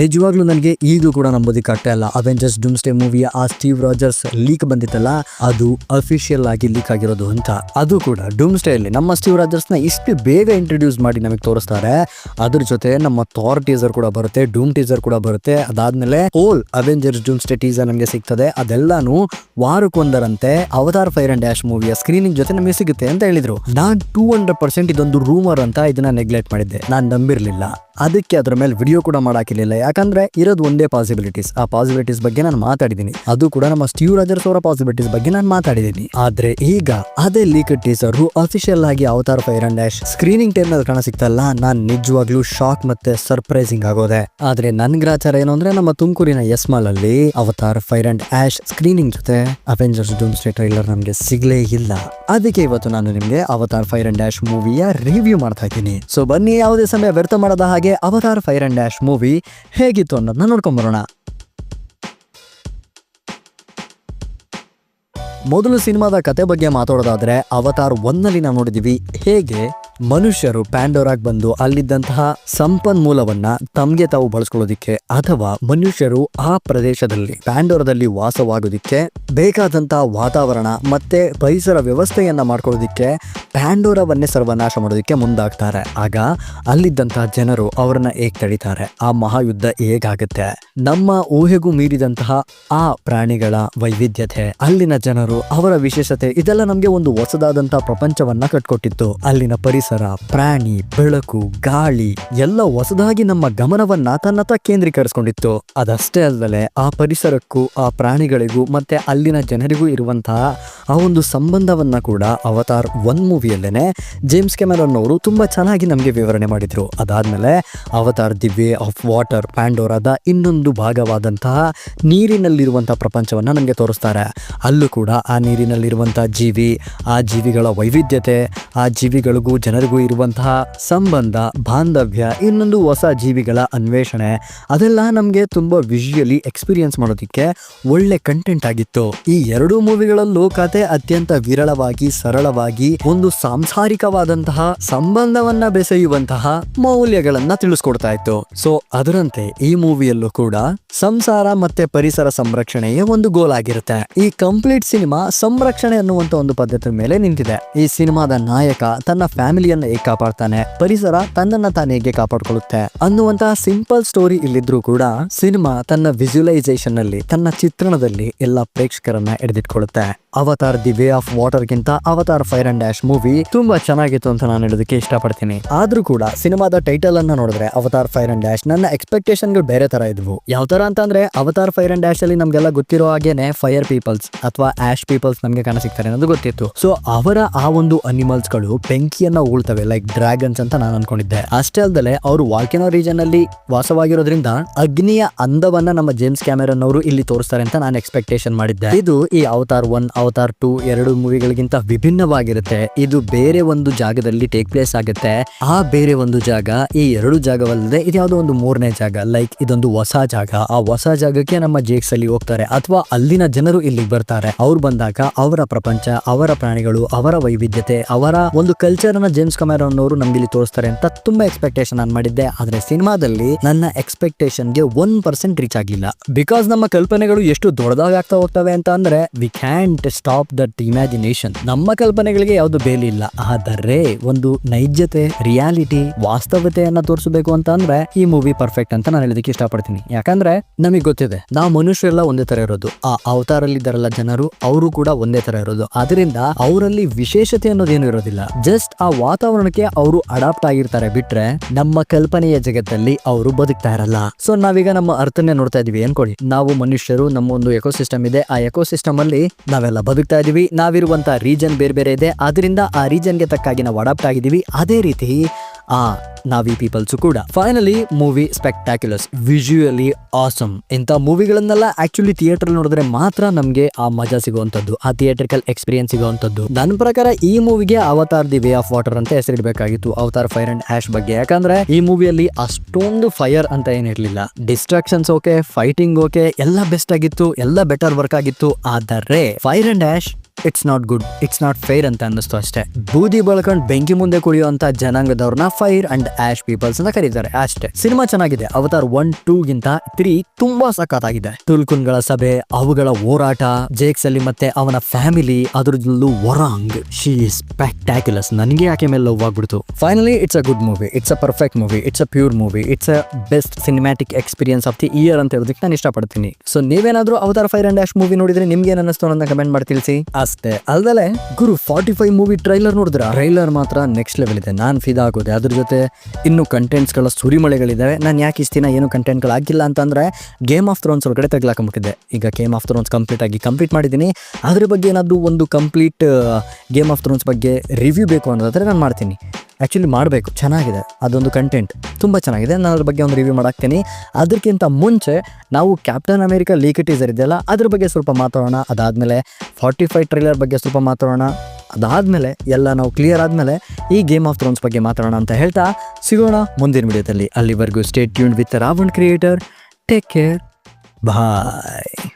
ನಿಜವಾಗ್ಲೂ ನನಗೆ ಈಗಲೂ ಕೂಡ ನಂಬೋದಕ್ಕಾಗ್ತಾ ಇಲ್ಲ. ಅವೆಂಜರ್ಸ್ ಡೂಮ್ಸ್ಡೇ ಮೂವಿಯ ಆ ಸ್ಟೀವ್ ರಾಜರ್ಸ್ ಲೀಕ್ ಬಂದಿತ್ತಲ್ಲ, ಅದು ಅಫಿಷಿಯಲ್ ಆಗಿ ಲೀಕ್ ಆಗಿರೋದು ಅಂತ. ಅದು ಕೂಡ ಡೂಮ್ಸ್ಡೇ ಅಲ್ಲಿ ನಮ್ಮ ಸ್ಟೀವ್ ರಾಜರ್ಸ್ ನ ಇಷ್ಟು ಬೇಗ ಇಂಟ್ರೊಡ್ಯೂಸ್ ಮಾಡಿ ನಮಗೆ ತೋರಿಸ್ತಾರೆ. ಅದ್ರ ಜೊತೆ ನಮ್ಮ ಥಾರ್ ಟೀಸರ್ ಕೂಡ ಬರುತ್ತೆ, ಡೂಮ್ ಟೀಸರ್ ಕೂಡ ಬರುತ್ತೆ. ಅದಾದ್ಮೇಲೆ ಹೋಲ್ ಅವೆಂಜರ್ಸ್ ಡೂಮ್ಸ್ಡೇ ಟೀಸರ್ ನಮಗೆ ಸಿಗ್ತದೆ. ಅದೆಲ್ಲಾನು ವಾರಕ್ಕೊಂದರಂತೆ ಅವತಾರ್ ಫೈರ್ ಅಂಡ್ ಡ್ಯಾಶ್ ಮೂವಿಯ ಸ್ಕ್ರೀನಿಂಗ್ ಜೊತೆ ನಮಗೆ ಸಿಗುತ್ತೆ ಅಂತ ಹೇಳಿದ್ರು. ನಾನ್ 200% ಇದೊಂದು ರೂಮರ್ ಅಂತ ಇದನ್ನ ನೆಗ್ಲೆಕ್ಟ್ ಮಾಡಿದ್ದೆ. ನಾನ್ ನಂಬಿರ್ಲಿಲ್ಲ. ಅದಕ್ಕೆ ಅದ್ರ ಮೇಲೆ ವಿಡಿಯೋ ಕೂಡ ಮಾಡಾಕಿರ್ಲಿಲ್ಲ. ಯಾಕಂದ್ರೆ ಇರೋದು ಒಂದೇ ಪಾಸಿಬಿಲಿಟೀಸ್. ಆ ಪಾಸಿಬಿಲಿಟೀಸ್ ಬಗ್ಗೆ ನಾನು ಮಾತಾಡಿದ್ದೀನಿ. ಅದು ಕೂಡ ನಮ್ಮ ಸ್ಟೀವ್ ರಾಜರ್ಸ್ ಅವರ ಪಾಸಿಬಿಲಿಟೀಸ್ ಬಗ್ಗೆ ನಾನು ಮಾತಾಡಿದ್ದೀನಿ. ಆದ್ರೆ ಈಗ ಅದೇ ಲೀಕ್ ಟೀಸರ್ ಅಫಿಷಿಯಲ್ ಆಗಿ avatar fire and ash screening time ನಲ್ಲಿ ಕಾಣ ಸಿಗ್ತಲ್ಲ, ನಾನ್ ನಿಜವಾಗ್ಲೂ ಶಾಕ್ ಮತ್ತೆ ಸರ್ಪ್ರೈಸಿಂಗ್ ಆಗೋದೆ. ಆದ್ರೆ ನನ್ ಗ್ರಾಚಾರ ಏನು ಅಂದ್ರೆ, ನಮ್ಮ ತುಮಕೂರಿನ ಎಸ್ ಮಾಲ್ ಅಲ್ಲಿ Avatar fire and ash screening ಜೊತೆ ಅವೆಂಜರ್ಸ್ ಡೂಮ್ಸ್ಡೇ ಟ್ರೈಲರ್ ನಮ್ಗೆ ಸಿಗ್ಲೇ ಇಲ್ಲ. ಅದಕ್ಕೆ ಇವತ್ತು ನಾನು ನಿಮ್ಗೆ ಅವತಾರ್ ಫೈರ್ ಅಂಡ್ ಡ್ಯಾಶ್ ಮೂವಿಯ ರಿವ್ಯೂ ಮಾಡ್ತಾ ಇದ್ದೀನಿ. ಸೊ ಬನ್ನಿ, ಯಾವುದೇ ಸಮಯ ವ್ಯರ್ಥ ಮಾಡದ ಹಾಗೆ Avatar fire and ash movie ಹೇಗಿತ್ತು ಅನ್ನೋದನ್ನ ನೋಡ್ಕೊಂಡ್ ಬರೋಣ. ಮೊದಲು ಸಿನಿಮಾದ ಕತೆ ಬಗ್ಗೆ ಮಾತಾಡೋದಾದ್ರೆ, ಅವತಾರ್ 1 ನಾವು ನೋಡಿದೀವಿ ಹೇಗೆ ಮನುಷ್ಯರು ಪ್ಯಾಂಡೋರಾಗ್ ಬಂದು ಅಲ್ಲಿದ್ದಂತಹ ಸಂಪನ್ಮೂಲವನ್ನ ತಮ್ಗೆ ತಾವು ಬಳಸ್ಕೊಳ್ಳೋದಿಕ್ಕೆ, ಅಥವಾ ಮನುಷ್ಯರು ಆ ಪ್ರದೇಶದಲ್ಲಿ ಪ್ಯಾಂಡೋರದಲ್ಲಿ ವಾಸವಾಗೋದಿಕ್ಕೆ ಬೇಕಾದಂತಹ ವಾತಾವರಣ ಮತ್ತೆ ಪರಿಸರ ವ್ಯವಸ್ಥೆಯನ್ನ ಮಾಡ್ಕೊಳ್ಳೋದಿಕ್ಕೆ ಪ್ಯಾಂಡೋರವನ್ನೇ ಸರ್ವನಾಶ ಮಾಡೋದಿಕ್ಕೆ ಮುಂದಾಗ್ತಾರೆ. ಆಗ ಅಲ್ಲಿದ್ದಂತಹ ಜನರು ಅವರನ್ನ ಹೇಗ್ ತಡಿತಾರೆ, ಆ ಮಹಾಯುದ್ಧ ಹೇಗಾಗುತ್ತೆ, ನಮ್ಮ ಊಹೆಗೂ ಮೀರಿದಂತಹ ಆ ಪ್ರಾಣಿಗಳ ವೈವಿಧ್ಯತೆ, ಅಲ್ಲಿನ ಜನರು ಅವರ ವಿಶೇಷತೆ, ಇದೆಲ್ಲ ನಮ್ಗೆ ಒಂದು ಹೊಸದಾದಂತಹ ಪ್ರಪಂಚವನ್ನ ಕಟ್ಕೊಟ್ಟಿತ್ತು. ಅಲ್ಲಿನ ಪರಿಸರ, ಪ್ರಾಣಿ, ಬೆಳಕು, ಗಾಳಿ ಎಲ್ಲ ಹೊಸದಾಗಿ ನಮ್ಮ ಗಮನವನ್ನ ತನ್ನತ್ತ ಕೇಂದ್ರೀಕರಿಸಿಕೊಂಡಿತ್ತು. ಅದಷ್ಟೇ ಅಲ್ಲದೆ ಆ ಪರಿಸರಕ್ಕೂ ಆ ಪ್ರಾಣಿಗಳಿಗೂ ಮತ್ತೆ ಅಲ್ಲಿನ ಜನರಿಗೂ ಇರುವಂತಹ ಆ ಒಂದು ಸಂಬಂಧವನ್ನ ಕೂಡ ಅವತಾರ್ 1 ಮೂವಿಯಲ್ಲೇನೆ ಜೇಮ್ಸ್ ಕ್ಯಾಮೆರಾನ್ ಅವರು ತುಂಬಾ ಚೆನ್ನಾಗಿ ನಮಗೆ ವಿವರಣೆ ಮಾಡಿದ್ರು. ಅದಾದ್ಮೇಲೆ Avatar the way of water ಪ್ಯಾಂಡೋರಾದ ಇನ್ನೊಂದು ಭಾಗವಾದಂತಹ ನೀರಿನಲ್ಲಿರುವಂತಹ ಪ್ರಪಂಚವನ್ನ ನಮಗೆ ತೋರಿಸ್ತಾರೆ. ಅಲ್ಲೂ ಕೂಡ ಆ ನೀರಿನಲ್ಲಿರುವಂತಹ ಜೀವಿ, ಆ ಜೀವಿಗಳ ವೈವಿಧ್ಯತೆ, ಆ ಜೀವಿಗಳಿಗೂ ಜನರಿಗೂ ಇರುವಂತಹ ಸಂಬಂಧ, ಬಾಂಧವ್ಯ, ಇನ್ನೊಂದು ಹೊಸ ಜೀವಿಗಳ ಅನ್ವೇಷಣೆ, ಅದೆಲ್ಲ ನಮಗೆ ತುಂಬಾ ವಿಜುವಲಿ ಎಕ್ಸ್ಪೀರಿಯನ್ಸ್ ಮಾಡೋದಿಕ್ಕೆ ಒಳ್ಳೆ ಕಂಟೆಂಟ್ ಆಗಿತ್ತು. ಈ 2 ಮೂವಿಗಳಲ್ಲೂ ಕತೆ ಅತ್ಯಂತ ವಿರಳವಾಗಿ, ಸರಳವಾಗಿ ಒಂದು ಸಾಂಸಾರಿಕವಾದಂತಹ ಸಂಬಂಧವನ್ನ ಬೆಸೆಯುವಂತಹ ಮೌಲ್ಯಗಳನ್ನ ತಿಳಿಸ್ಕೊಡ್ತಾ ಇತ್ತು. ಸೊ ಅದರಂತೆ ಈ ಮೂವಿಯಲ್ಲೂ ಕೂಡ ಸಂಸಾರ ಮತ್ತೆ ಪರಿಸರ ಸಂರಕ್ಷಣೆಯೇ ಒಂದು ಗೋಲ್ ಆಗಿರುತ್ತೆ. ಈ ಕಂಪ್ಲೀಟ್ ಸಿನಿಮಾ ಸಂರಕ್ಷಣೆ ಅನ್ನುವಂತ ಒಂದು ಪದ್ಧತಿ ಮೇಲೆ ನಿಂತಿದೆ. ಈ ಸಿನಿಮಾದ ನಾಯಕ ತನ್ನ ಫ್ಯಾಮಿಲಿಯನ್ನ ಹೇಗೆ ಕಾಪಾಡ್ತಾನೆ, ಪರಿಸರ ತನ್ನನ್ನ ತಾನೇ ಹೇಗೆ ಕಾಪಾಡ್ಕೊಳ್ಳುತ್ತೆ ಅನ್ನುವಂತಹ ಸಿಂಪಲ್ ಸ್ಟೋರಿ ಇಲ್ಲಿದ್ರು ಕೂಡ ಸಿನಿಮಾ ತನ್ನ ವಿಜುವಲೈಸೇಷನ್ ನಲ್ಲಿ, ತನ್ನ ಚಿತ್ರಣದಲ್ಲಿ ಎಲ್ಲ ಪ್ರೇಕ್ಷಕರನ್ನ ಹಿಡಿದಿಟ್ಕೊಳ್ಳುತ್ತೆ. Avatar the way of water ಗಿಂತ Avatar fire and ash movie ತುಂಬಾ ಚೆನ್ನಾಗಿತ್ತು ಅಂತ ನಾನು ಹೇಳೋದಕ್ಕೆ ಇಷ್ಟಪಡ್ತೀನಿ. ಆದ್ರೂ ಕೂಡ ಸಿನಿಮಾದ ಟೈಟಲ್ ಅನ್ನ ನೋಡಿದ್ರೆ ಅವತಾರ್ ಫೈರ್ ಅಂಡ್ ಡ್ಯಾಶ್, ನನ್ನ ಎಕ್ಸ್ಪೆಕ್ಟೇಷನ್ಗಳು ಬೇರೆ ತರ ಇದ್ವು. ಯಾವ ತರ ಅಂತಂದ್ರೆ, ಅವತಾರ್ ಫೈರ್ ಅಂಡ್ ಡ್ಯಾಶ್ ಅಲ್ಲಿ ನಮ್ಗೆಲ್ಲ ಗೊತ್ತಿರೋ ಹಾಗೇನೆ ಫೈರ್ ಪೀಪಲ್ಸ್ ಅಥವಾ ಆಶ್ ಪೀಪಲ್ಸ್ ನಮ್ಗೆ ಕಾಣಸಿಗ್ತಾರೆ ಅನ್ನೋದು ಗೊತ್ತಿತ್ತು. ಸೊ ಅವರ ಆ ಒಂದು ಅನಿಮಲ್ಸ್ ಗಳು ಬೆಂಕಿಯನ್ನ ಉಳ್ತವೆ, ಲೈಕ್ ಡ್ರ್ಯಾಗನ್ಸ್ ಅಂತ ನಾನು ಅನ್ಕೊಂಡಿದ್ದೆ. ಅಷ್ಟೇ ಅಲ್ಲದೆ ಅವರು ವಾಲ್ಕೆನೋ ರೀಜನ್ ಅಲ್ಲಿ ವಾಸವಾಗಿರೋದ್ರಿಂದ ಅಗ್ನಿಯ ಅಂದವನ್ನ ನಮ್ಮ ಜೇಮ್ಸ್ ಕ್ಯಾಮೆರಾನ್ ಅವರು ಇಲ್ಲಿ ತೋರಿಸ್ತಾರೆ ಅಂತ ನಾನು ಎಕ್ಸ್ಪೆಕ್ಟೇಷನ್ ಮಾಡಿದ್ದೆ. ಇದು ಈ ಅವತಾರ್ 1, ಅವತಾರ್ 2 2 ಮೂವಿಗಳಿಗಿಂತ ವಿಭಿನ್ನವಾಗಿರುತ್ತೆ. ಇದು ಬೇರೆ ಒಂದು ಜಾಗದಲ್ಲಿ ಟೇಕ್ ಪ್ಲೇಸ್ ಆಗುತ್ತೆ. ಆ ಬೇರೆ ಒಂದು ಜಾಗ ಈ 2 ಜಾಗವಲ್ಲದೆ ಇದು ಯಾವುದೋ ಒಂದು 3ನೇ ಜಾಗ, ಲೈಕ್ ಇದೊಂದು ಹೊಸ ಜಾಗ. ಆ ಹೊಸ ಜಾಗಕ್ಕೆ ನಮ್ಮ ಜೇಕ್ಸ್ ಅಲ್ಲಿ ಹೋಗ್ತಾರೆ, ಅಥವಾ ಅಲ್ಲಿನ ಜನರು ಇಲ್ಲಿಗೆ ಬರ್ತಾರೆ. ಅವ್ರು ಬಂದಾಗ ಅವರ ಪ್ರಪಂಚ, ಅವರ ಪ್ರಾಣಿಗಳು, ಅವರ ವೈವಿಧ್ಯತೆ, ಅವರ ಒಂದು ಕಲ್ಚರ್ ಅನ್ನ ಜೇಮ್ಸ್ ಕ್ಯಾಮೆರಾನ್ ಅವರು ನಮ್ಗೆ ಇಲ್ಲಿ ತೋರಿಸ್ತಾರೆ ಅಂತ ತುಂಬಾ ಎಕ್ಸ್ಪೆಕ್ಟೇಷನ್ ನಾನು ಮಾಡಿದ್ದೆ. ಆದ್ರೆ ಸಿನಿಮಾದಲ್ಲಿ ನನ್ನ ಎಕ್ಸ್ಪೆಕ್ಟೇಷನ್ಗೆ 1% ರೀಚ್ ಆಗಿಲ್ಲ. ಬಿಕಾಸ್ ನಮ್ಮ ಕಲ್ಪನೆಗಳು ಎಷ್ಟು ದೊಡ್ಡದಾಗಿ ಆಗ್ತಾ ಹೋಗ್ತವೆ ಅಂತ ಅಂದ್ರೆ, we can't stop that imagination. ನಮ್ಮ ಕಲ್ಪನೆಗಳಿಗೆ ಯಾವ್ದು ಬೇಲಿ ಇಲ್ಲ. ಆದರೆ ಒಂದು ನೈಜತೆ, ರಿಯಾಲಿಟಿ, ವಾಸ್ತವತೆಯನ್ನ ತೋರಿಸಬೇಕು ಅಂತ ಅಂದ್ರೆ ಈ ಮೂವಿ ಪರ್ಫೆಕ್ಟ್ ಅಂತ ನಾನು ಹೇಳೋದಕ್ಕೆ ಇಷ್ಟಪಡ್ತೀನಿ. ಯಾಕಂದ್ರೆ ನಮಗೆ ಗೊತ್ತಿದೆ, ನಾವು ಮನುಷ್ಯರೆಲ್ಲ ಒಂದೇ ತರ ಇರೋದು. ಆ ಅವತಾರಲ್ಲಿ ಇದ್ದಾರಲ್ಲ ಜನರು, ಅವರು ಕೂಡ ಒಂದೇ ತರ ಇರೋದು. ಅದರಿಂದ ಅವರಲ್ಲಿ ವಿಶೇಷತೆ ಅನ್ನೋದೇನು ಇರೋದಿಲ್ಲ. ಜಸ್ಟ್ ಆ ವಾತಾವರಣಕ್ಕೆ ಅವರು ಅಡಾಪ್ಟ್ ಆಗಿರ್ತಾರೆ ಬಿಟ್ರೆ ನಮ್ಮ ಕಲ್ಪನೆಯ ಜಗತ್ತಲ್ಲಿ ಅವರು ಬದುಕ್ತಾ ಇರಲ್ಲ. ಸೊ ನಾವೀಗ ನಮ್ಮ ಅರ್ಥನೇ ನೋಡ್ತಾ ಇದೀವಿ ಅನ್ಕೊಳ್ಳಿ. ನಾವು ಮನುಷ್ಯರು, ನಮ್ಮ ಒಂದು ಎಕೋಸಿಸ್ಟಮ್ ಇದೆ. ಆ ಎಕೋಸಿಸ್ಟಮ್ ಅಲ್ಲಿ ನಾವೆಲ್ಲ ಬದುಕ್ತಾ ಇದೀವಿ. ನಾವಿರುವಂತ ರೀಜನ್ ಬೇರೆ ಬೇರೆ ಇದೆ. ಅದರಿಂದ ಆ ರೀಜನ್ಗೆ ತಕ್ಕಾಗಿ ನಾವು ಅಡಾಪ್ಟ್ ಆಗಿದೀವಿ. ಅದೇ ರೀತಿ ನಾವಿ ಪೀಪಲ್ಸ್ ಕೂಡ. Finally movie spectaculars, visually awesome. ಇಂಥ ಮೂವಿಗಳನ್ನೆಲ್ಲ ಆಕ್ಚುಲಿ ಥಿಯೇಟರ್ ನೋಡಿದ್ರೆ ಮಾತ್ರ ನಮ್ಗೆ ಆ ಮಜಾ ಸಿಗುವಂತದ್ದು, ಆ ಥಿಯೇಟ್ರಿಕಲ್ ಎಕ್ಸ್ಪೀರಿಯನ್ಸ್ ಸಿಗುವಂತದ್ದು. ನನ್ನ ಪ್ರಕಾರ ಈ ಮೂವಿಗೆ Avatar the way of water ಅಂತ ಹೆಸರಿಡಬೇಕಾಗಿತ್ತು, ಅವತಾರ್ ಫೈರ್ ಅಂಡ್ ಆಶ್ ಬಗ್ಗೆ. ಯಾಕಂದ್ರೆ ಈ ಮೂವಿಯಲ್ಲಿ ಅಷ್ಟೊಂದು ಫೈರ್ ಅಂತ ಏನಿರ್ಲಿಲ್ಲ. ಡಿಸ್ಟ್ರಾಕ್ಷನ್ಸ್ ಓಕೆ, ಫೈಟಿಂಗ್ ಓಕೆ, ಎಲ್ಲ ಬೆಸ್ಟ್ ಆಗಿತ್ತು, ಎಲ್ಲ ಬೆಟರ್ ವರ್ಕ್ ಆಗಿತ್ತು. ಆದರೆ fire and ash it's not good, it's not fair ಅಂತ ಅನ್ನಿಸ್ತು ಅಷ್ಟೇ. ಬೂದಿ ಬಳಕೊಂಡು ಬೆಂಕಿ ಮುಂದೆ ಕುಳಿಯುವಂತ ಜನಾಂಗದವ್ರನ್ನ ಫೈರ್ ಅಂಡ್ ಆಶ್ ಪೀಪಲ್ಸ್ ಅಂತ ಕರೀತಾರೆ ಅಷ್ಟೇ. ಸಿನಿಮಾ ಚೆನ್ನಾಗಿದೆ. ಅವತಾರ್ 1, 2 ಗಿಂತ 3 ತುಂಬಾ ಸಖತ್ತಾಗಿದೆ. ತುಲ್ಕುನ್ಗಳ ಸಭೆ, ಅವುಗಳ ಹೋರಾಟ, ಜೇಕ್ಸ್ ಅಲ್ಲಿ ಮತ್ತೆ ಅವನ ಫ್ಯಾಮಿಲಿ, ಅದ್ರಲ್ಲೂ ವರಾಂಗ್, ಶಿ ಇಸ್ ಸ್ಪೆಕ್ಟಾಕ್ಯುಲಸ್. ನನಗೆ ಆಕೆ ಮೇಲೆ ಲವ್ ಆಗ್ಬಿಡ್ತು. Finally it's a good movie, it's a perfect movie, it's a pure movie, it's a best cinematic experience of the year ಅಂತ ಹೇಳೋದಕ್ಕೆ ನಾನು ಇಷ್ಟಪಡ್ತೀನಿ. ಸೊ ನೀವೇನಾದ್ರೂ ಅವತಾರ್ ಫೈರ್ ಅಂಡ್ ಆಶ್ ಮೂವಿ ನೋಡಿದ್ರೆ ನಿಮ್ಗೆ ಏನ್ ಅನ್ನಿಸ್ತು ಅನ್ನೋದನ್ನ ಕಮೆಂಟ್ ಮಾಡಿ ತಿಳಿಸಿ. ಅಷ್ಟೇ ಅಲ್ದಲೆ ಗುರು 45 ಮೂವಿ ಟ್ರೈಲರ್ ನೋಡಿದ್ರ? ಟ್ರೈಲರ್ ಮಾತ್ರ ನೆಕ್ಸ್ಟ್ ಲೆವೆಲ್ ಇದೆ. ನಾನು ಫಿದಾ ಆಗೋದೆ. ಅದ್ರ ಜೊತೆ ಇನ್ನು ಕಂಟೆಂಟ್ಸ್ಗಳ ಸುರಿಮಳೆಗಳಿದ್ದಾವೆ. ನಾನು ಯಾಕೆ ಇಷ್ಟ ದಿನ ಏನು ಕಂಟೆಂಟ್ಗಳು ಆಗಿಲ್ಲ ಅಂತಂದ್ರೆ ಗೇಮ್ ಆಫ್ ಥ್ರೋನ್ಸ್ ಒಳಗಡೆ ತೆಗ್ಲಾಕೊಂಬಿಟ್ಟಿದ್ದೆ. ಈಗ ಗೇಮ್ ಆಫ್ ಥ್ರೋನ್ಸ್ ಕಂಪ್ಲೀಟ್ ಮಾಡಿದ್ದೀನಿ. ಅದ್ರ ಬಗ್ಗೆ ಏನಾದರೂ ಒಂದು ಕಂಪ್ಲೀಟ್ ಗೇಮ್ ಆಫ್ ಥ್ರೋನ್ಸ್ ಬಗ್ಗೆ ರಿವ್ಯೂ ಬೇಕು ಅನ್ನೋದಾದ್ರೆ ನಾನು ಮಾಡ್ತೀನಿ. ಆ್ಯಕ್ಚುಲಿ ಮಾಡಬೇಕು, ಚೆನ್ನಾಗಿದೆ ಅದೊಂದು ಕಂಟೆಂಟ್, ತುಂಬ ಚೆನ್ನಾಗಿದೆ. ನಾನು ಅದ್ರ ಬಗ್ಗೆ ಒಂದು ರಿವ್ಯೂ ಮಾಡಾಕ್ತೀನಿ. ಅದಕ್ಕಿಂತ ಮುಂಚೆ ನಾವು ಕ್ಯಾಪ್ಟನ್ ಅಮೇರಿಕಾ ಲೀಕ್ ಟೀಸರ್ ಇದೆಯಲ್ಲ ಅದ್ರ ಬಗ್ಗೆ ಸ್ವಲ್ಪ ಮಾತಾಡೋಣ. ಅದಾದಮೇಲೆ 45 ಟ್ರೈಲರ್ ಬಗ್ಗೆ ಸ್ವಲ್ಪ ಮಾತಾಡೋಣ. ಅದಾದಮೇಲೆ ಎಲ್ಲ ನಾವು ಕ್ಲಿಯರ್ ಆದಮೇಲೆ ಈ ಗೇಮ್ ಆಫ್ ಥ್ರೋನ್ಸ್ ಬಗ್ಗೆ ಮಾತಾಡೋಣ ಅಂತ ಹೇಳ್ತಾ ಸಿಗೋಣ ಮುಂದಿನ ವಿಡಿಯೋದಲ್ಲಿ. ಅಲ್ಲಿವರೆಗೂ stay tuned with Ravan creator. Take care, bye.